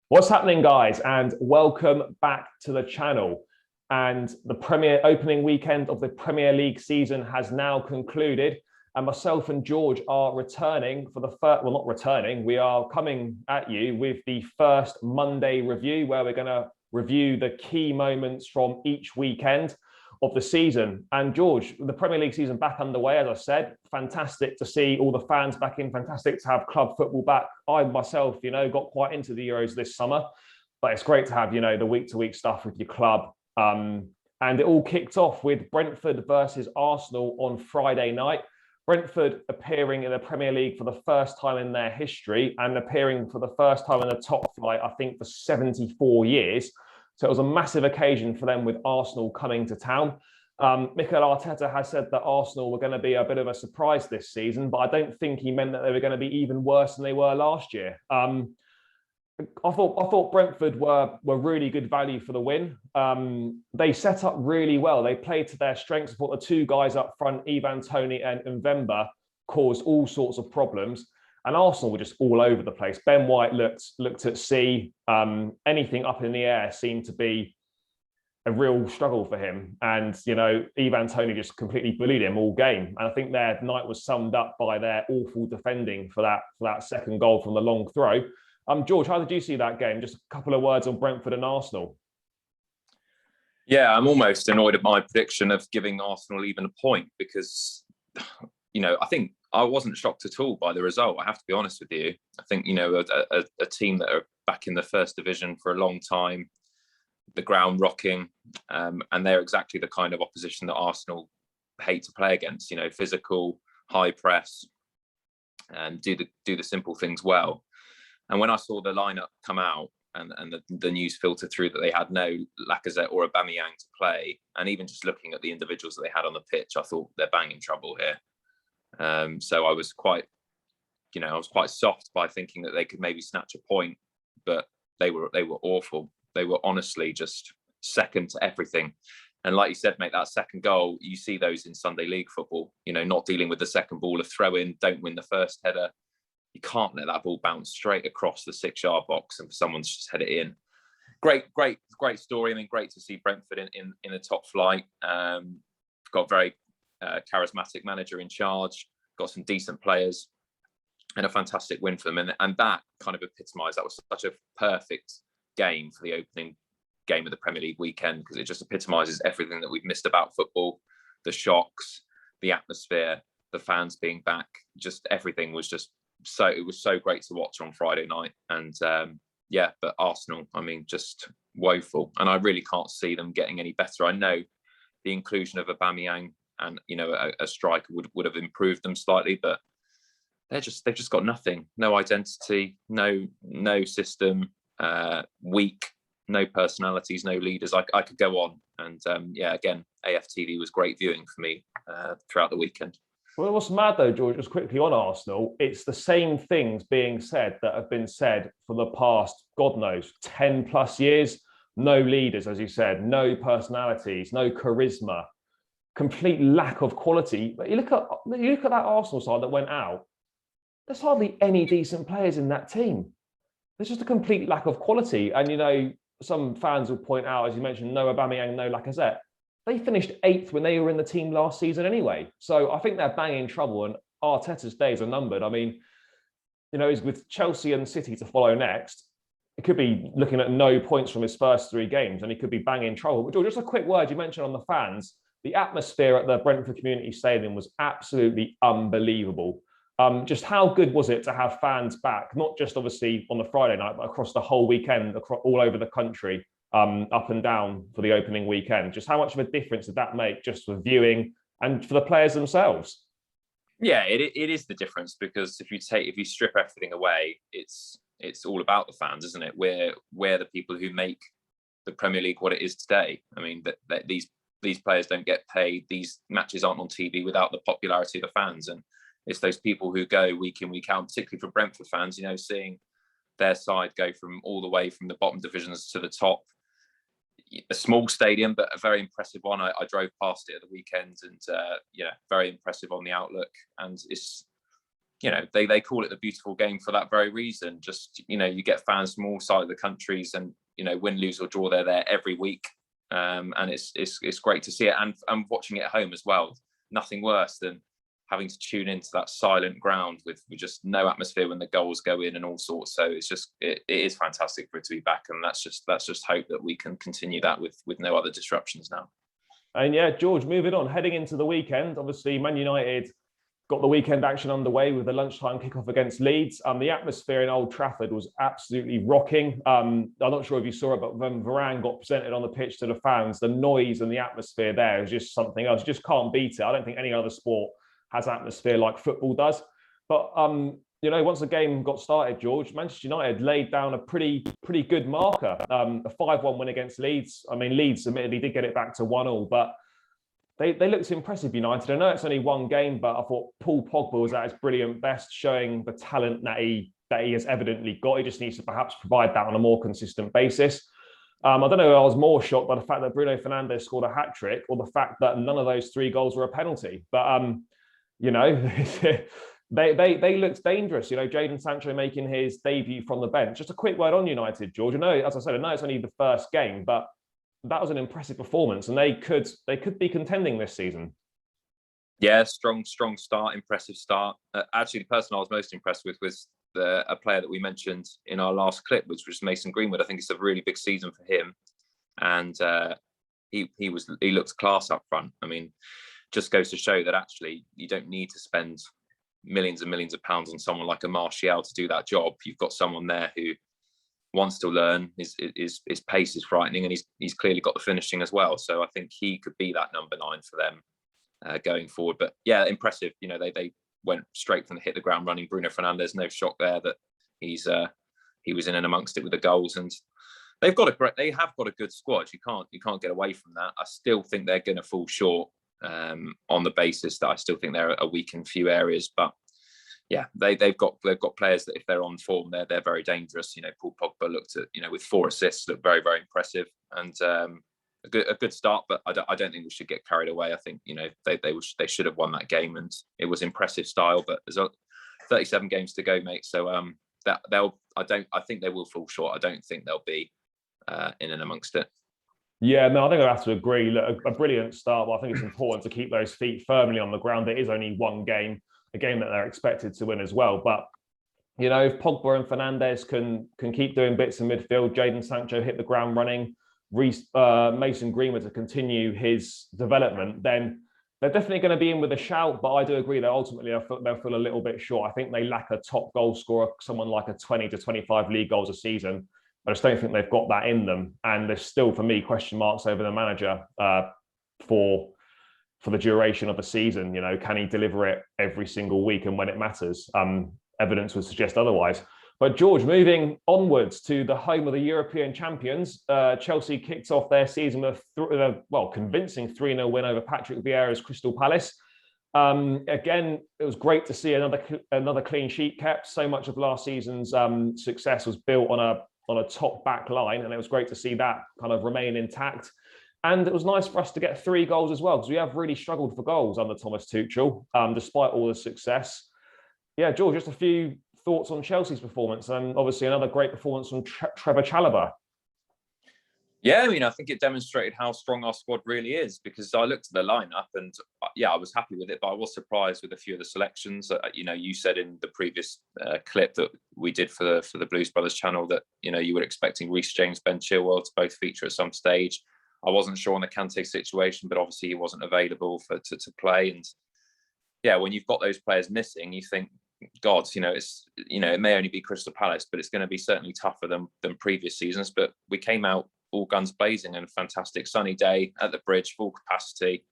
What's happening, guys? And welcome back to the channel. And the Premier opening weekend of the Premier League season has now concluded. And myself and George are returning for the first, well, not returning, we are coming at you with the first Monday review, where we're going to review the key moments from each weekend of the season. And George, the Premier League season back underway, as I said, fantastic to see all the fans back in, fantastic to have club football back. I myself, got quite into the Euros this summer, but it's great to have, the week-to-week stuff with your club. And it all kicked off with Brentford versus Arsenal on Friday night. Brentford appearing in the Premier League for the first time in their history and appearing for the first time in the top flight, I think, for 74 years. So it was a massive occasion for them with Arsenal coming to town. Mikel Arteta has said that Arsenal were going to be a bit of a surprise this season, but I don't think he meant that they were going to be even worse than they were last year. I thought Brentford were really good value for the win. They set up really well. They played to their strengths. I thought the two guys up front, Ivan Toney and Mbemba, caused all sorts of problems. And Arsenal were just all over the place. Ben White looked at sea. Anything up in the air seemed to be a real struggle for him. And, Ivan Toney just completely bullied him all game. And I think their night was summed up by their awful defending for that second goal from the long throw. George, how did you see that game? Just a couple of words on Brentford and Arsenal. Yeah, I'm almost annoyed at my prediction of giving Arsenal even a point because, I think I wasn't shocked at all by the result. I have to be honest with you. I think, a team that are back in the first division for a long time, the ground rocking, and they're exactly the kind of opposition that Arsenal hate to play against, physical, high press, and do the simple things well. And when I saw the lineup come out and the news filter through that they had no Lacazette or Aubameyang to play, and even just looking at the individuals that they had on the pitch, I thought they're banging trouble here. So I was quite soft by thinking that they could maybe snatch a point, but they were awful. They were honestly just second to everything. And like you said, mate, that second goal, you see those in Sunday League football, not dealing with the second ball, a throw in, don't win the first header. You can't let that ball bounce straight across the 6-yard box and for someone to just head it in. Great story. I mean, great to see Brentford in the top flight. Got very charismatic manager in charge, got some decent players, and a fantastic win for them. And that kind of epitomised, that was such a perfect game for the opening game of the Premier League weekend, because it just epitomises everything that we've missed about football, the shocks, the atmosphere, the fans being back, just everything was just it was so great to watch on Friday night. And but Arsenal, I mean, just woeful. And I really can't see them getting any better. I know the inclusion of Aubameyang and a striker would have improved them slightly, but they've just got nothing, no identity, no system, weak, no personalities, no leaders. I could go on, and again, AFTV was great viewing for me throughout the weekend. Well, what's mad though, George, just quickly on Arsenal, it's the same things being said that have been said for the past, God knows, 10 plus years. No leaders, as you said, no personalities, no charisma, complete lack of quality. But you look at that Arsenal side that went out, there's hardly any decent players in that team. There's just a complete lack of quality. And, some fans will point out, as you mentioned, no Aubameyang, no Lacazette. They finished 8th when they were in the team last season anyway. So I think they're banging trouble, and Arteta's days are numbered. I mean, with Chelsea and City to follow next, it could be looking at no points from his first 3 games, and he could be banging trouble. But George, just a quick word you mentioned on the fans. The atmosphere at the Brentford Community Stadium was absolutely unbelievable. Just how good was it to have fans back, not just obviously on the Friday night, but across the whole weekend, all over the country? Up and down for the opening weekend. Just how much of a difference did that make just for viewing and for the players themselves? Yeah, it is the difference, because if you strip everything away, it's all about the fans, isn't it? We're the people who make the Premier League what it is today. I mean, that these players don't get paid. These matches aren't on TV without the popularity of the fans, and it's those people who go week in, week out, particularly for Brentford fans. seeing their side go from all the way from the bottom divisions to the top. A small stadium, but a very impressive one. I drove past it at the weekend, and very impressive on the outlook. And they call it the beautiful game for that very reason. Just, you get fans from all sides of the countries, and, win, lose or draw, they're there every week. And it's great to see it. And watching it at home as well. Nothing worse than having to tune into that silent ground with just no atmosphere when the goals go in and all sorts. So it is fantastic for it to be back. And let's just hope that we can continue that with no other disruptions now. And yeah, George, moving on, heading into the weekend, obviously Man United got the weekend action underway with the lunchtime kickoff against Leeds. The atmosphere in Old Trafford was absolutely rocking. I'm not sure if you saw it, but when Varane got presented on the pitch to the fans, the noise and the atmosphere there is just something else. You just can't beat it. I don't think any other sport has atmosphere like football does. But once the game got started, George, Manchester United laid down a pretty good marker. A 5-1 win against Leeds. I mean, Leeds admittedly did get it back to 1-1, but they looked impressive, United. I know it's only one game, but I thought Paul Pogba was at his brilliant best, showing the talent that he has evidently got. He just needs to perhaps provide that on a more consistent basis. I don't know if I was more shocked by the fact that Bruno Fernandes scored a hat-trick, or the fact that none of those 3 goals were a penalty. But they looked dangerous. Jadon Sancho making his debut from the bench. Just a quick word on United, George. As I said, I know it's only the first game, but that was an impressive performance, and they could be contending this season. Yeah, strong start, impressive start. Actually, the person I was most impressed with was a player that we mentioned in our last clip, which was Mason Greenwood. I think it's a really big season for him, and he looked class up front. I mean, just goes to show that actually you don't need to spend millions and millions of pounds on someone like a Martial to do that job. You've got someone there who wants to learn. His pace is frightening, and he's clearly got the finishing as well. So I think he could be that number 9 for them going forward. But yeah, impressive. They went straight from the hit the ground running. Bruno Fernandes, no shock there that he was in and amongst it with the goals, and they have got a good squad. You can't get away from that. I still think they're going to fall short on the basis that I still think they're a weak in few areas, but yeah, they've got players that if they're on form, they're very dangerous. Paul Pogba looked at with 4 assists, looked very, very impressive, and a good start. But I don't think we should get carried away. I think they should have won that game, and it was impressive style. But there's 37 games to go, mate. So I think they will fall short. I don't think they'll be in and amongst it. Yeah, no, I think I have to agree. Look, a brilliant start, but I think it's important to keep those feet firmly on the ground. There is only one game, a game that they're expected to win as well. But if Pogba and Fernandes can keep doing bits in midfield, Jadon Sancho hit the ground running, Mason Greenwood to continue his development, then they're definitely going to be in with a shout. But I do agree that ultimately they'll feel a little bit short. I think they lack a top goal scorer, someone like a 20 to 25 league goals a season. I just don't think they've got that in them. And there's still, for me, question marks over the manager for the duration of the season. Can he deliver it every single week and when it matters? Evidence would suggest otherwise. But George, moving onwards to the home of the European champions, Chelsea kicked off their season with a convincing 3-0 win over Patrick Vieira's Crystal Palace. Again, it was great to see another clean sheet kept. So much of last season's success was built on a top back line, and it was great to see that kind of remain intact. And it was nice for us to get 3 goals as well, because we have really struggled for goals under Thomas Tuchel, despite all the success. Yeah, George, just a few thoughts on Chelsea's performance, and obviously another great performance from Trevor Chalobah. Yeah, I mean, I think it demonstrated how strong our squad really is, because I looked at the lineup and yeah, I was happy with it, but I was surprised with a few of the selections. You said in the previous clip that we did for the Blues Brothers channel that you were expecting Reece James, Ben Chilwell to both feature at some stage. I wasn't sure on the Kante situation, but obviously he wasn't available to play. And yeah, when you've got those players missing, you think, God, it may only be Crystal Palace, but it's going to be certainly tougher than previous seasons. But we came out all guns blazing and a fantastic sunny day at the Bridge, full capacity.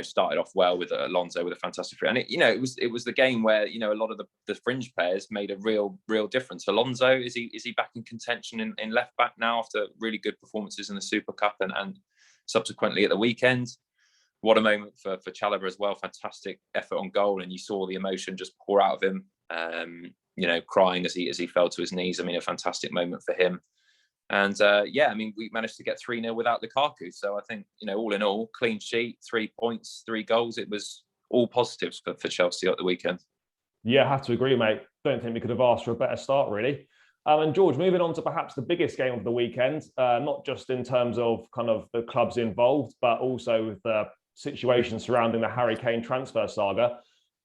Started off well with Alonso with a fantastic free. And it was the game where a lot of the fringe players made a real difference. Alonso, is he back in contention in left back now after really good performances in the Super Cup and subsequently at the weekend? What a moment for Chalobah as well. Fantastic effort on goal, and you saw the emotion just pour out of him. Crying as he fell to his knees. I mean, a fantastic moment for him. And we managed to get 3-0 without Lukaku. So I think, all in all, clean sheet, 3 points, 3 goals. It was all positives for Chelsea at the weekend. Yeah, I have to agree, mate. Don't think we could have asked for a better start, really. And George, moving on to perhaps the biggest game of the weekend, not just in terms of kind of the clubs involved, but also with the situation surrounding the Harry Kane transfer saga.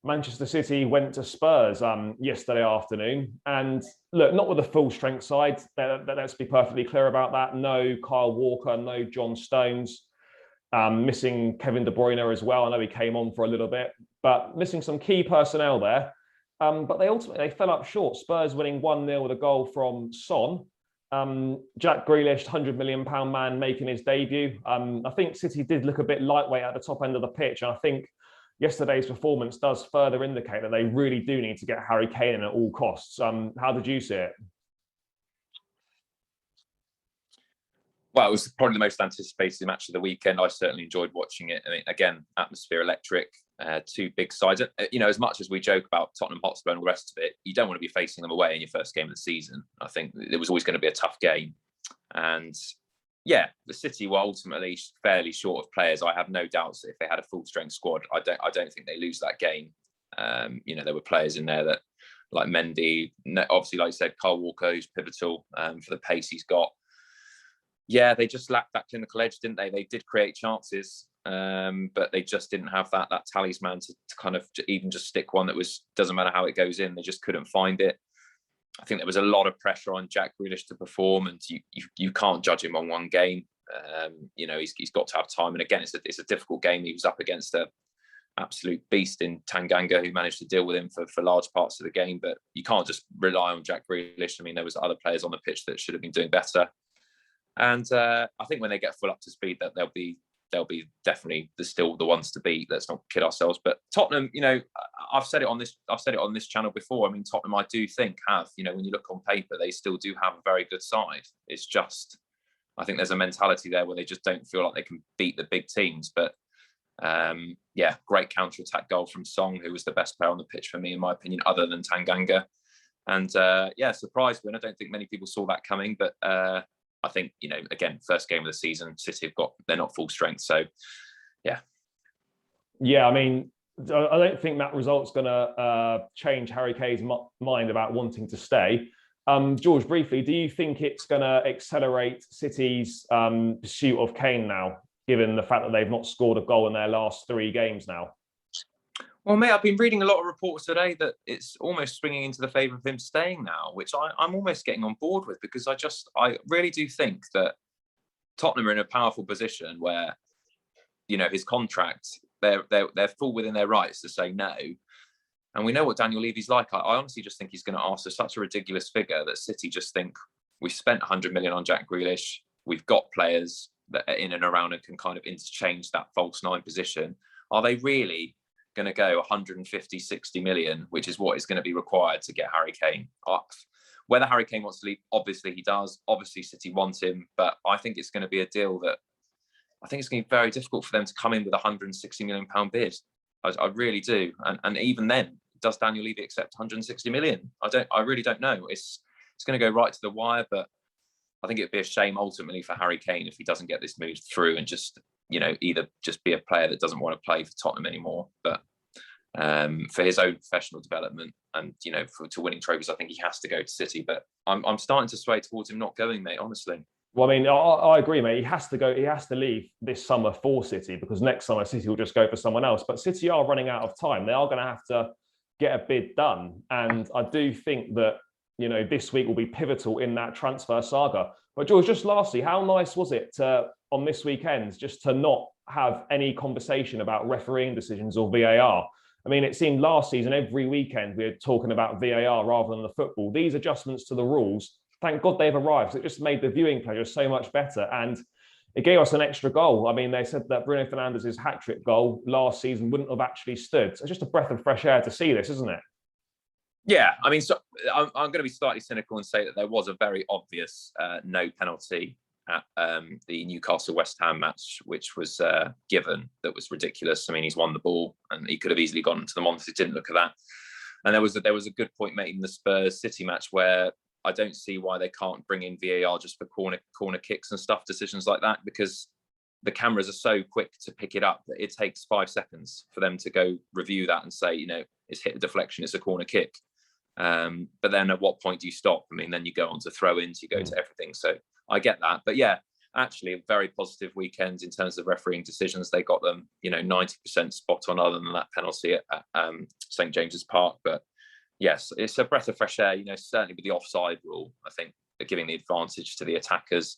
Manchester City went to Spurs yesterday afternoon. And look, not with a full strength side. Let's be perfectly clear about that. No Kyle Walker, no John Stones. Missing Kevin De Bruyne as well. I know he came on for a little bit, but missing some key personnel there. But they ultimately fell up short. Spurs winning 1-0 with a goal from Son. Jack Grealish, £100 million man, making his debut. I think City did look a bit lightweight at the top end of the pitch. And I think yesterday's performance does further indicate that they really do need to get Harry Kane in at all costs. How did you see it? Well, it was probably the most anticipated match of the weekend. I certainly enjoyed watching it. I mean, again, atmosphere electric, two big sides. As much as we joke about Tottenham Hotspur and all the rest of it, you don't want to be facing them away in your first game of the season. I think it was always going to be a tough game. And yeah, the City were ultimately fairly short of players. I have no doubts that if they had a full strength squad, I don't think they lose that game. There were players in there that, like Mendy, obviously, like I said, Kyle Walker, who's pivotal for the pace he's got. Yeah, they just lacked that clinical edge, didn't they? They did create chances, but they just didn't have that talisman to kind of even just stick one that doesn't matter how it goes in. They just couldn't find it. I think there was a lot of pressure on Jack Grealish to perform, and you can't judge him on one game. He's got to have time. And again, it's a difficult game. He was up against an absolute beast in Tanganga, who managed to deal with him for large parts of the game. But you can't just rely on Jack Grealish. I mean, there was other players on the pitch that should have been doing better. And I think when they get full up to speed, that they'll be definitely still the ones to beat. Let's not kid ourselves. But Tottenham, I've said it on this channel before. I mean, Tottenham, I do think when you look on paper, they still do have a very good side. It's just, I think there's a mentality there where they just don't feel like they can beat the big teams. But great counter-attack goal from Song, who was the best player on the pitch for me, in my opinion, other than Tanganga. And surprise win. I don't think many people saw that coming, but I think, again, first game of the season, City they're not full strength. So, yeah. Yeah, I mean, I don't think that result's going to change Harry Kane's mind about wanting to stay. George, briefly, do you think it's going to accelerate City's pursuit of Kane now, given the fact that they've not scored a goal in their last 3 games now? Well, mate, I've been reading a lot of reports today that it's almost swinging into the favour of him staying now, which I'm almost getting on board with, because I really do think that Tottenham are in a powerful position where, his contract, they're full within their rights to say no. And we know what Daniel Levy's like. I honestly just think he's going to ask for such a ridiculous figure that City just think, we've spent 100 million on Jack Grealish. We've got players that are in and around and can kind of interchange that false 9 position. Are they really going to go 150, 60 million, which is what is going to be required to get Harry Kane? Whether Harry Kane wants to leave, obviously he does. Obviously City want him, but I think it's going to be a deal that I think it's going to be very difficult for them to come in with a £160 million bid. I really do. And even then, does Daniel Levy accept 160 million? I really don't know. It's going to go right to the wire, but I think it'd be a shame ultimately for Harry Kane if he doesn't get this move through and just, either just be a player that doesn't want to play for Tottenham anymore. But for his own professional development and, to winning trophies, I think he has to go to City. But I'm starting to sway towards him not going, mate, honestly. Well, I mean, I agree, mate. He has to go. He has to leave this summer for City, because next summer City will just go for someone else. But City are running out of time. They are going to have to get a bid done. And I do think that, this week will be pivotal in that transfer saga. But George, just lastly, how nice was it on this weekend just to not have any conversation about refereeing decisions or VAR? I mean, it seemed last season, every weekend, we were talking about VAR rather than the football. These adjustments to the rules, thank God they've arrived. It just made the viewing pleasure so much better. And it gave us an extra goal. I mean, they said that Bruno Fernandes' hat-trick goal last season wouldn't have actually stood. So it's just a breath of fresh air to see this, isn't it? Yeah, I mean, so I'm going to be slightly cynical and say that there was a very obvious no penalty at the Newcastle-West Ham match, which was given, that was ridiculous. I mean, he's won the ball and he could have easily gone into the monitors. Didn't look at that. And there was a good point made in the Spurs City match where I don't see why they can't bring in VAR just for corner kicks and stuff, decisions like that, because the cameras are so quick to pick it up that it takes 5 seconds for them to go review that and say, it's hit a deflection, it's a corner kick. But then at what point do you stop? I mean, then you go on to throw-ins, you go to everything. So I get that. But yeah, actually a very positive weekend in terms of refereeing decisions. They got them, 90% spot on, other than that penalty at St James's Park. But yes, it's a breath of fresh air, certainly with the offside rule, I think, giving the advantage to the attackers.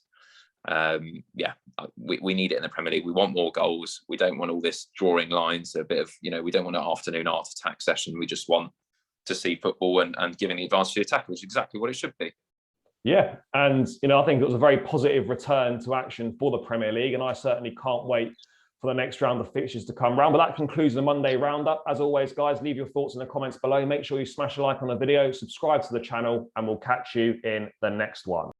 We need it in the Premier League. We want more goals. We don't want all this drawing lines, a bit of, we don't want an afternoon art attack session. We just want to see football and giving the advantage to the attacker, which is exactly what it should be. Yeah, and I think it was a very positive return to action for the Premier League, and I certainly can't wait for the next round of fixtures to come round. But that concludes the Monday roundup. As always, guys, leave your thoughts in the comments below. Make sure you smash a like on the video, subscribe to the channel, and we'll catch you in the next one.